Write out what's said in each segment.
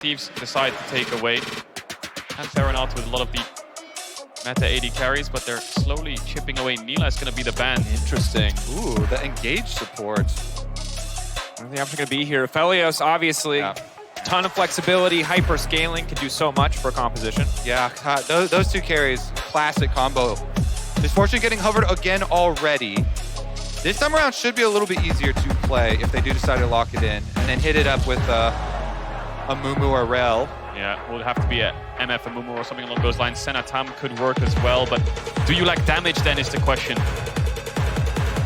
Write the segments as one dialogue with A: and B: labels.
A: Thieves decide to take away. And Terranauts with a lot of the meta 80 carries, but they're slowly chipping away. Nila is going to be the ban.
B: Interesting. Ooh, the engage support.
C: I think I'm going to be here. Felios, obviously, ton of flexibility, hyper scaling, can do so much for composition.
B: Yeah, those two carries, classic combo. Misfortune getting hovered again already. This time around should be a little bit easier to play if they do decide to lock it in and then hit it up with a Mumu or Rel.
A: Yeah, it would have to be a MF, a Mumu or something along those lines. Senatam could work as well, but do you lack damage then is the question.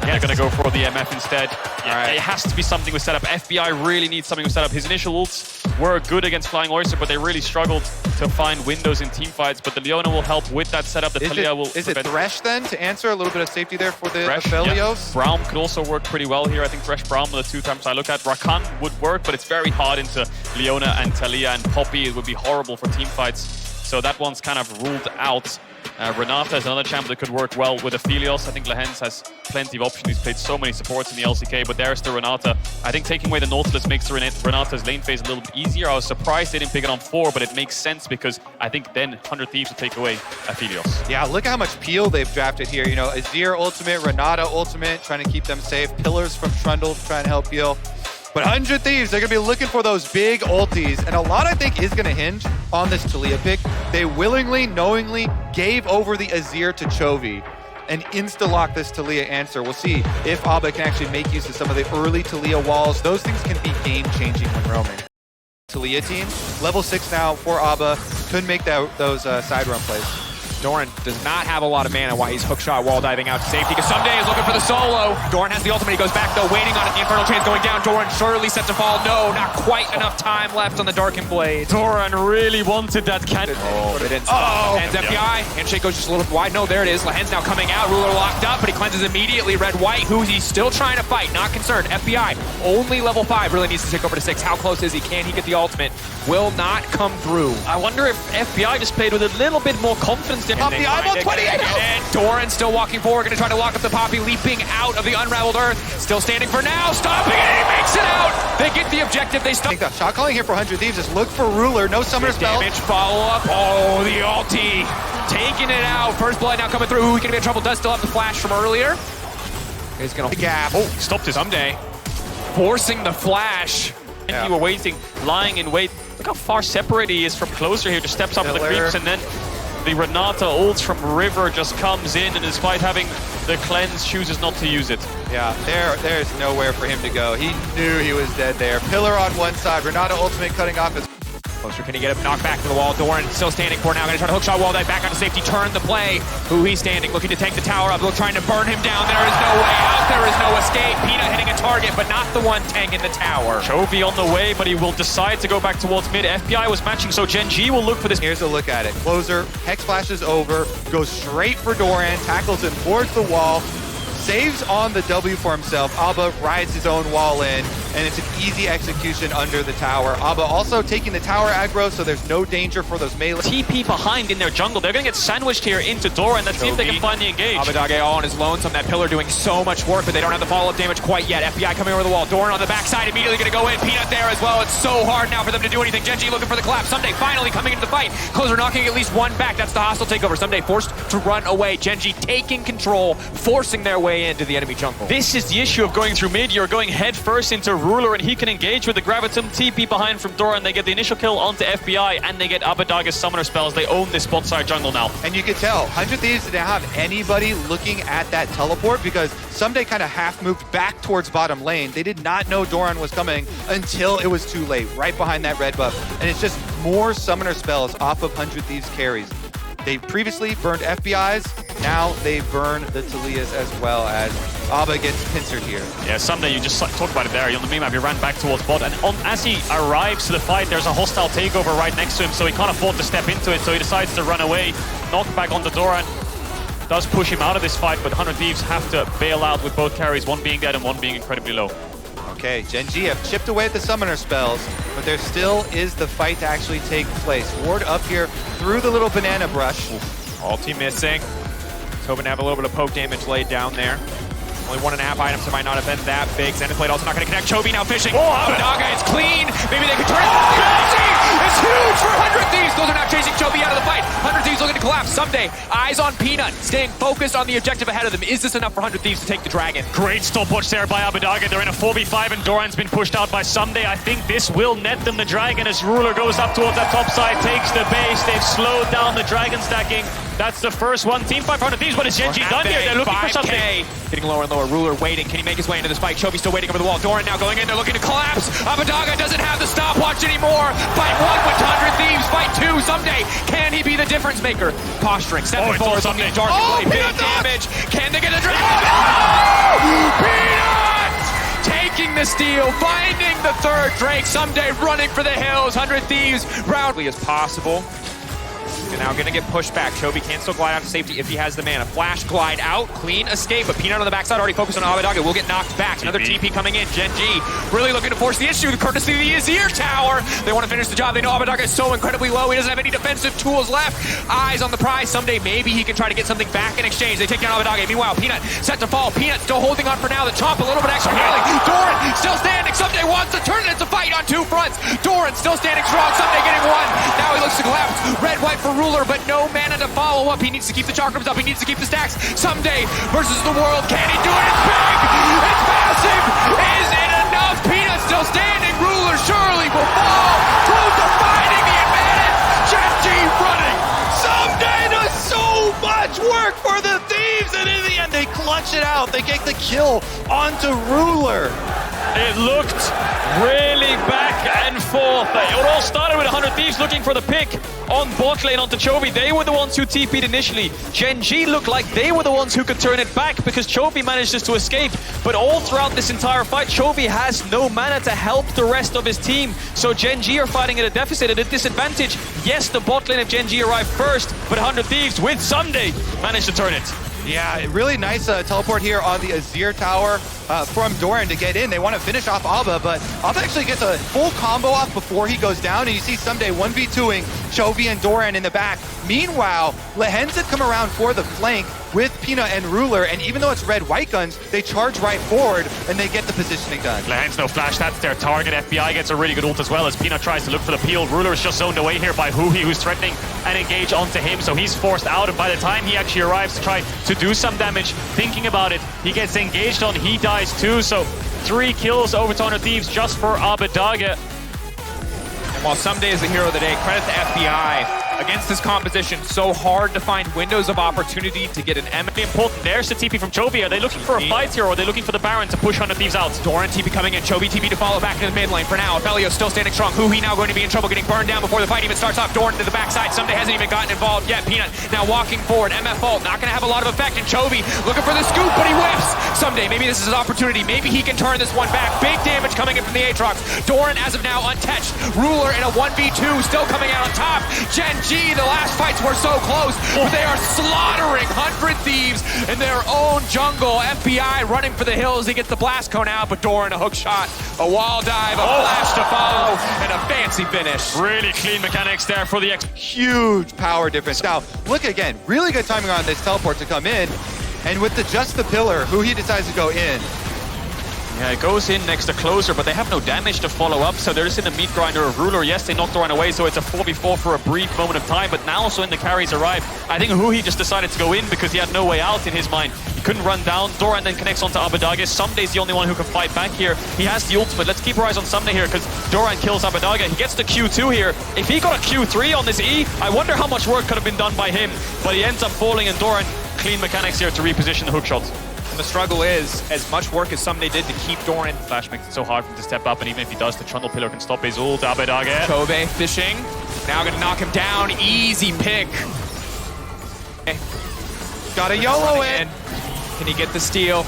A: And they're going to go for the MF instead. Yeah, right. It has to be something with setup. FBI really needs something with setup. His initial ults were good against Flying Oyster, but they really struggled to find windows in teamfights. But the Leona will help with that setup. The Talia will
B: Is it Thresh then to answer? A little bit of safety there for the Felios?
A: Yeah. Braum could also work pretty well here. I think Thresh Braum are the two times I look at. Rakan would work, but it's very hard into Leona and Talia and Poppy. It would be horrible for teamfights. So that one's kind of ruled out. Renata is another champ that could work well with Aphelios. I think Lehens has plenty of options. He's played so many supports in the LCK, but there's the Renata. I think taking away the Nautilus makes Renata's lane phase a little bit easier. I was surprised they didn't pick it on 4, but it makes sense because I think then 100 Thieves will take away Aphelios.
B: Yeah, look at how much peel they've drafted here. You know, Azir ultimate, Renata ultimate, trying to keep them safe. Pillars from Trundle trying to help peel. But 100 Thieves, they're going to be looking for those big ultis. And a lot, I think, is going to hinge on this Talia pick. They willingly, knowingly gave over the Azir to Chovy and insta-lock this Talia answer. We'll see if Abba can actually make use of some of the early Talia walls. Those things can be game-changing when roaming. Talia team, level 6 now for Abba. Couldn't make those side run plays.
C: Doran does not have a lot of mana while he's hookshot wall diving out to safety because Ssumday is looking for the solo. Doran has the ultimate, he goes back though, waiting on it, the Infernal Chain's going down. Doran surely set to fall. No, not quite enough time left on the Darkened Blade.
A: Doran really wanted that cannon.
C: Oh, they didn't stop. And FBI, handshake goes just a little bit wide. No, there it is. Lehen's now coming out, Ruler locked up, but he cleanses immediately. Red-White, who he's still trying to fight, not concerned. FBI, only level 5, really needs to take over to 6. How close is he? Can he get the ultimate? Will not come through.
A: I wonder if FBI just played with a little bit more confidence.
B: Pop the eyeball, 28
C: and Doran still walking forward, going to try to lock up the Poppy, leaping out of the unraveled earth. Still standing for now, stopping it, and he makes it out. They get the objective, they stop.
B: I think the shot calling here for 100 Thieves is look for Ruler, no summoner spell.
C: Damage, follow up, oh, the ulti, taking it out. First blood now coming through, who's going to be in trouble, does still have the flash from earlier. He's going to gap.
A: Oh, stopped his
C: Ssumday, forcing the flash.
A: And you were waiting, lying in wait. Look how far separated he is from closer here, just steps up with the creeps, and then the Renata ult from River just comes in, and despite having the cleanse, chooses not to use it.
B: Yeah, there's nowhere for him to go. He knew he was dead there. Pillar on one side, Renata ultimate cutting off his...
C: Closer, can he get him knocked back to the wall? Doran still standing for now, going to try to hookshot wall dive back onto safety, turn the play. Who he's standing, looking to tank the tower up, trying to burn him down. There is no way out, there is no escape. Peanut hitting a target, but not the one tanking the tower.
A: Chovy on the way, but he will decide to go back towards mid. FBI was matching, so Gen G will look for this.
B: Here's a look at it. Closer, Hex flashes over, goes straight for Doran, tackles him towards the wall, saves on the W for himself. Abba rides his own wall in, and it's an easy execution under the tower. Abba also taking the tower aggro, so there's no danger for those melee.
A: TP behind in their jungle. They're going to get sandwiched here into Doran. Let's see if they can find the engage.
C: Abadage all on his lonesome. That pillar doing so much work, but they don't have the follow-up damage quite yet. FBI coming over the wall. Doran on the backside, immediately going to go in. Peanut there as well. It's so hard now for them to do anything. Gen G looking for the collapse. Ssumday finally coming into the fight. Closer knocking at least one back. That's the hostile takeover. Ssumday forced to run away. Gen G taking control, forcing their way into the enemy jungle.
A: This is the issue of going through mid. You're going head first into Ruler, and he can engage with the Gravitum. TP behind from Doran. They get the initial kill onto FBI, and they get Abadaga's summoner spells. They own this bot side jungle now.
B: And you can tell, 100 Thieves didn't have anybody looking at that teleport because Ssumday kind of half moved back towards bottom lane. They did not know Doran was coming until it was too late, right behind that red buff. And it's just more summoner spells off of 100 Thieves carries. They previously burned FBIs, now they burn the Talias as well as Abba gets pincered here.
A: Yeah, Ssumday, you just talked about it there. On the meme map, he ran back towards bot, and as he arrives to the fight, there's a hostile takeover right next to him, so he can't afford to step into it, so he decides to run away. Knocked back onto Doran. Does push him out of this fight, but 100 Thieves have to bail out with both carries, one being dead and one being incredibly low.
B: Okay, Gen G have chipped away at the summoner spells, but there still is the fight to actually take place. Ward up here through the little banana brush.
C: Ulti missing. He's hoping to have a little bit of poke damage laid down there. Only 1.5 items, so it might not have been that big. Zenith Blade also not going to connect. Chovy now fishing. Abadaga, it's clean. Maybe they can turn it. It's huge for 100 Thieves. Those are not chasing Chovy out of the fight. 100 Thieves looking to collapse. Ssumday, eyes on Peanut, staying focused on the objective ahead of them. Is this enough for 100 Thieves to take the dragon?
A: Great stopwatch there by Abadaga. They're in a 4v5 and Doran's been pushed out by Ssumday. I think this will net them the dragon as Ruler goes up towards that top side, takes the base. They've slowed down the dragon stacking. That's the first one. Team 500 Thieves. What is Gen G done here? They're looking for something.
C: Getting lower and lower. Ruler waiting. Can he make his way into this fight? Chovy still waiting over the wall. Doran now going in. They're looking to collapse. Abadaga doesn't have the stopwatch anymore. Fight 1 with 100 Thieves. Fight 2. Ssumday. Can he be the difference maker? Posturing. Stepping forward. Ssumday. Dark play. Big damage. Can they get the dragon? Oh! Peanut! Taking the steal. Finding the third Drake. Ssumday running for the hills. 100 Thieves. Roundly as possible. They're now going to get pushed back. Chovy can still glide out to safety if he has the mana. Flash glide out, clean escape, but Peanut on the backside already focused on Abadaga. Will get knocked back. Another TP coming in. Gen G really looking to force the issue. The courtesy of the Azir Tower. They want to finish the job. They know Abadaga is so incredibly low. He doesn't have any defensive tools left. Eyes on the prize. Ssumday, maybe he can try to get something back in exchange. They take down Abadaga. Meanwhile, Peanut set to fall. Peanut still holding on for now. The chomp a little bit extra healing. Doran still standing. Ssumday wants to turn it. It's a fight on 2 fronts. Doran still standing strong. Ssumday getting 1. Now he looks to collapse. Red, white for Ruler, but no mana to follow up. He needs to keep the chakrams up. He needs to keep the stacks. Ssumday versus the world. Can he do it? It's big! It's massive! Is it enough? Peanut still standing. Ruler surely will fall. Closer finding the advantage. Gen G running.
B: Ssumday does so much work for the Thieves, and in the end, they clutch it out. They get the kill onto Ruler.
A: It looked really back and forth. It all started with 100 Thieves looking for the pick on bot lane onto Chovy. They were the ones who TP'd initially. Gen G looked like they were the ones who could turn it back because Chovy managed just to escape. But all throughout this entire fight, Chovy has no mana to help the rest of his team. So Gen G are fighting at a deficit, at a disadvantage. Yes, the bot lane of Gen G arrived first, but 100 Thieves with Ssumday managed to turn it.
B: Yeah, really nice teleport here on the Azir Tower from Doran to get in. They want to finish off Abba, but Abba actually gets a full combo off before he goes down, and you see Ssumday 1v2ing Chovy and Doran in the back. Meanwhile, Lehens had come around for the flank with Peanut and Ruler, and even though it's red-white guns, they charge right forward, and they get the positioning done.
A: Lehens no flash, that's their target. FBI gets a really good ult as well as Peanut tries to look for the peel. Ruler is just zoned away here by Huhi, who's threatening and engage onto him, so he's forced out, and by the time he actually arrives to try to do some damage, thinking about it, he gets engaged on, he dies too, so 3 kills over to 100 Thieves just for Abadaga.
C: And while Ssumday is the hero of the day, credit to FBI. Against this composition, so hard to find windows of opportunity to get an M.
A: Important, there's the TP from Chovy. Are they looking for a fight here, or are they looking for the Baron to push 100 Thieves out?
C: Doran TP coming in, Chovy TP to follow back into the mid lane. For now, Belio still standing strong. Huhi now going to be in trouble, getting burned down before the fight even starts off. Doran to the backside. Ssumday hasn't even gotten involved yet. Peanut now walking forward. MF ult, not going to have a lot of effect. And Chovy looking for the scoop, but he whips. Ssumday, maybe this is his opportunity. Maybe he can turn this one back. Big damage coming in from the Aatrox. Doran, as of now, untouched. Ruler in a 1v2, still coming out on top. Gen G, the last fight were so close, but they are slaughtering 100 Thieves in their own jungle. FBI running for the hills. He gets the blast cone out, but Doran a hook shot, a wall dive, a flash to follow, and a fancy finish.
A: Really clean mechanics there for the
B: huge power difference. Now, look again, really good timing on this teleport to come in, and with just the pillar, Huhi decides to go in.
A: Yeah, it goes in next to Closer, but they have no damage to follow up, so they're just in the meat grinder of Ruler. Yes, they knocked Doran away, so it's a 4v4 for a brief moment of time, but now also when the carries arrive, I think Huhi just decided to go in because he had no way out in his mind. He couldn't run down. Doran then connects onto Abadaga. Ssumday's the only one who can fight back here. He has the ultimate. Let's keep our eyes on Ssumday here because Doran kills Abadaga. He gets the Q2 here. If he got a Q3 on this E, I wonder how much work could have been done by him, but he ends up falling, and Doran, clean mechanics here to reposition the hook shot.
C: And the struggle is, as much work as Ssumday did to keep Doran.
A: Flash makes it so hard for him to step up, and even if he does, the Trundle Pillar can stop his ult. Abadaga.
C: Chovy fishing. Now gonna knock him down. Easy pick. Okay.
B: Gotta YOLO it.
C: Can he get the steal?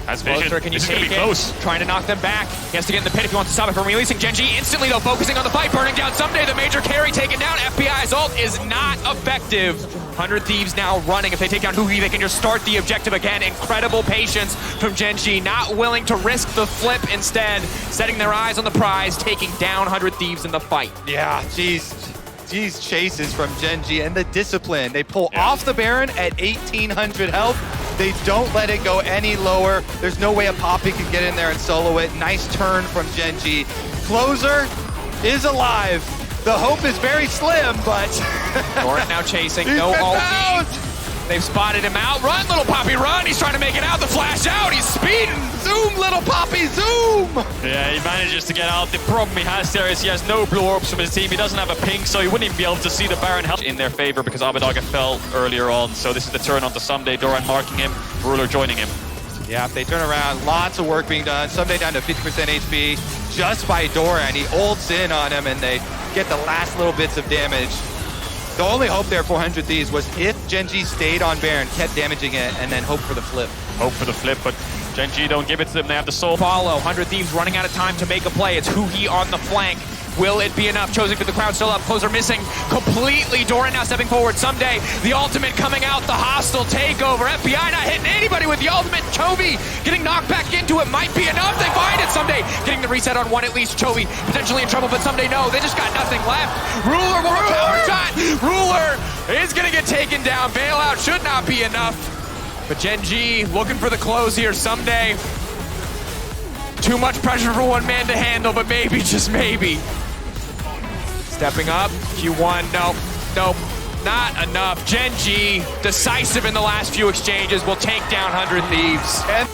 A: That's vision.
C: Closer, can you
A: this is gonna be close.
C: Trying to knock them back. He has to get in the pit if he wants to stop it from releasing. Gen G instantly, though, focusing on the fight, burning down Ssumday. The major carry taken down. FBI's ult is not effective. 100 Thieves now running. If they take down Huhi, they can just start the objective again. Incredible patience from Gen G, not willing to risk the flip, instead setting their eyes on the prize, taking down 100 Thieves in the fight.
B: Yeah, geez. These chases from Gen G and the discipline. They pull off the Baron at 1,800 health. They don't let it go any lower. There's no way a Poppy can get in there and solo it. Nice turn from Gen.G. Closer is alive. The hope is very slim, but...
C: Doran now chasing,
B: He's
C: no
B: been
C: ult.
B: found!
C: They've spotted him out. Run, little Poppy, run! He's trying to make it out. The flash out. He's speeding.
B: Zoom, little Poppy, zoom!
A: Yeah, he manages to get out. The problem he has there is he has no blue orbs from his team. He doesn't have a ping, so he wouldn't even be able to see the Baron help in their favor because Abedaga fell earlier on. So this is the turn onto Ssumday. Doran marking him, Ruler joining him.
B: Yeah, if they turn around, lots of work being done. Ssumday down to 50% HP just by Doran. He ults in on him and they get the last little bits of damage. The only hope there for 100 Thieves was if Gen.G stayed on Baron, kept damaging it, and then hope for the flip.
A: Hope for the flip, but Gen.G don't give it to them. They have the soul.
C: Follow. 100 Thieves running out of time to make a play. It's Huhi on the flank. Will it be enough? Chosen for the crowd still up. Closer missing completely. Doran now stepping forward. Ssumday, the ultimate coming out. The hostile takeover. FBI not hitting anybody with the ultimate. Chovy getting knocked back into it. Might be enough. They find it. Ssumday getting the reset on one at least. Chovy potentially in trouble, but Ssumday no. They just got nothing left. Ruler, more power shot. Ruler is going to get taken down. Bailout should not be enough. But Gen.G looking for the close here. Ssumday. Too much pressure for one man to handle, but maybe, just maybe. Stepping up, Q1, nope, not enough. Gen.G, decisive in the last few exchanges, will take down 100 Thieves.
B: And